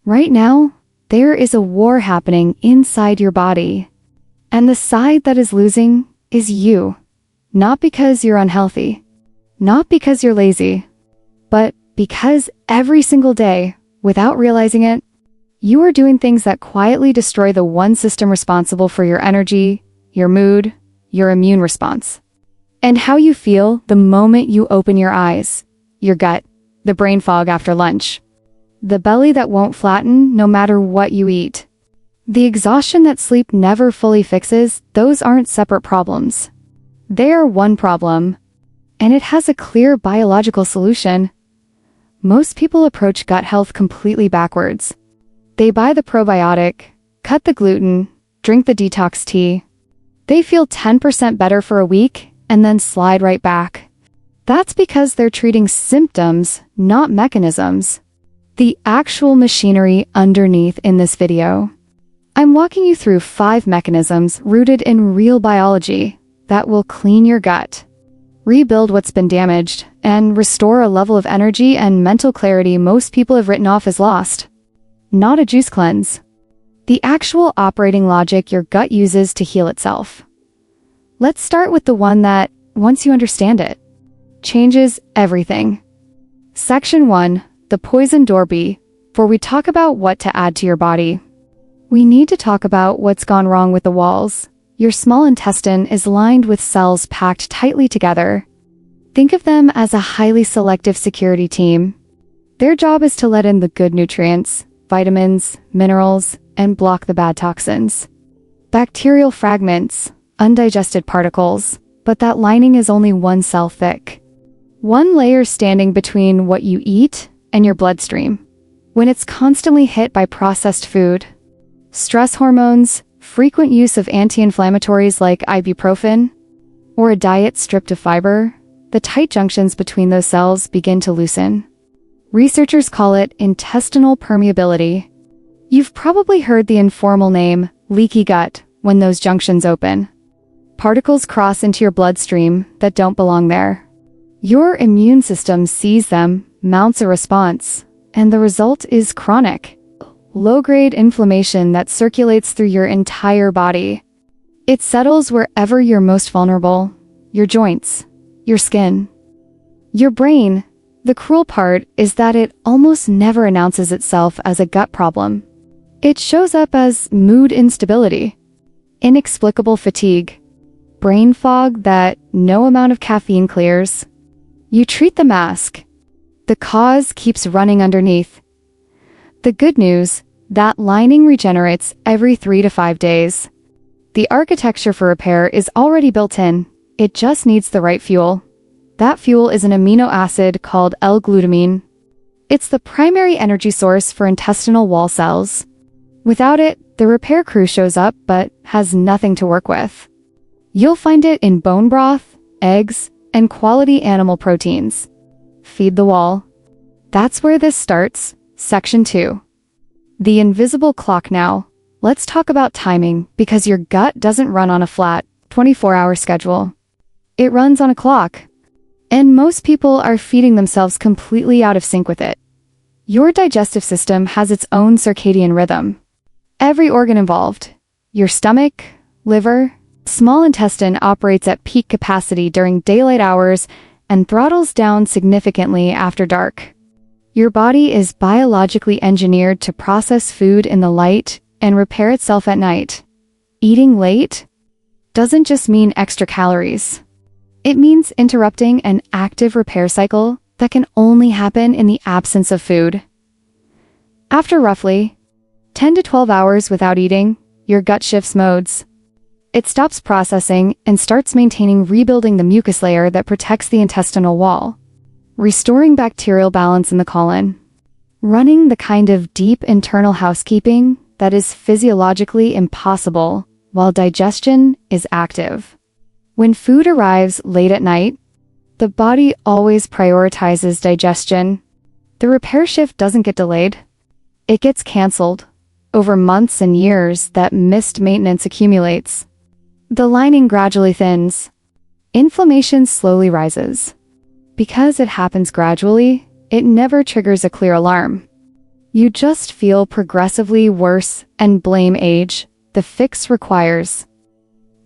Right now, there is a war happening inside your body. And the side that is losing is you. Not because you're unhealthy, not because you're lazy, but because every single day, without realizing it, you are doing things that quietly destroy the one system responsible for your energy, your mood, your immune response, and how you feel the moment you open your eyes, your gut, the brain fog after lunch, the belly that won't flatten no matter what you eat. The exhaustion that sleep never fully fixes, those aren't separate problems. They are one problem, and it has a clear biological solution. Most people approach gut health completely backwards. They buy the probiotic, cut the gluten, drink the detox tea. They feel 10% better for a week and then slide right back. That's because they're treating symptoms, not mechanisms. The actual machinery underneath in this video. I'm walking you through 5 mechanisms rooted in real biology that will clean your gut, rebuild what's been damaged, and restore a level of energy and mental clarity most people have written off as lost. Not a juice cleanse. The actual operating logic your gut uses to heal itself. Let's start with the one that, once you understand it, changes everything. Section 1, the poison door bee. Before we talk about what to add to your body, we need to talk about what's gone wrong with the walls. Your small intestine is lined with cells packed tightly together. Think of them as a highly selective security team. Their job is to let in the good nutrients, vitamins, minerals, and block the bad toxins. Bacterial fragments, undigested particles, but that lining is only 1 cell thick. 1 layer standing between what you eat and your bloodstream. When it's constantly hit by processed food, stress hormones, frequent use of anti-inflammatories like ibuprofen, or a diet stripped of fiber, the tight junctions between those cells begin to loosen. Researchers call it intestinal permeability. You've probably heard the informal name, leaky gut, when those junctions open. Particles cross into your bloodstream that don't belong there. Your immune system sees them, mounts a response, and the result is chronic, low-grade inflammation that circulates through your entire body. It settles wherever you're most vulnerable: your joints, your skin, your brain. The cruel part is that it almost never announces itself as a gut problem. It shows up as mood instability, inexplicable fatigue, brain fog that no amount of caffeine clears. You treat the mask. The cause keeps running underneath. The good news, that lining regenerates every 3 to 5 days. The architecture for repair is already built in. It just needs the right fuel. That fuel is an amino acid called L-glutamine. It's the primary energy source for intestinal wall cells. Without it, the repair crew shows up but has nothing to work with. You'll find it in bone broth, eggs, and quality animal proteins. Feed the wall. That's where this starts. Section 2. The invisible clock now. Let's talk about timing, because your gut doesn't run on a flat, 24-hour schedule. It runs on a clock. And most people are feeding themselves completely out of sync with it. Your digestive system has its own circadian rhythm. Every organ involved, your stomach, liver, small intestine operates at peak capacity during daylight hours and throttles down significantly after dark. Your body is biologically engineered to process food in the light and repair itself at night. Eating late doesn't just mean extra calories. It means interrupting an active repair cycle that can only happen in the absence of food. After roughly 10 to 12 hours without eating, your gut shifts modes. It stops processing and starts rebuilding the mucus layer that protects the intestinal wall, restoring bacterial balance in the colon, running the kind of deep internal housekeeping that is physiologically impossible while digestion is active. When food arrives late at night, the body always prioritizes digestion. The repair shift doesn't get delayed. It gets canceled. Over months and years, that missed maintenance accumulates. The lining gradually thins. Inflammation slowly rises. Because it happens gradually, it never triggers a clear alarm. You just feel progressively worse and blame age. The fix requires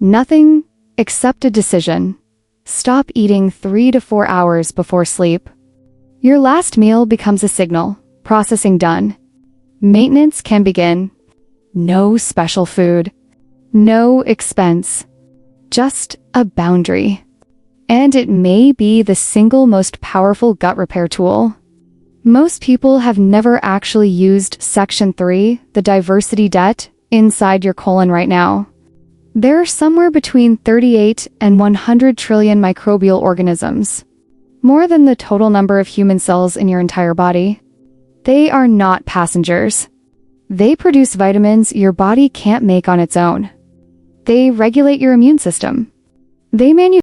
nothing except a decision. Stop eating 3 to 4 hours before sleep. Your last meal becomes a signal. Processing done. Maintenance can begin. No special food. No expense. Just a boundary. And it may be the single most powerful gut repair tool. Most people have never actually used Section 3, the diversity debt, inside your colon right now. There are somewhere between 38 and 100 trillion microbial organisms, more than the total number of human cells in your entire body. They are not passengers. They produce vitamins your body can't make on its own. They regulate your immune system. They manufacture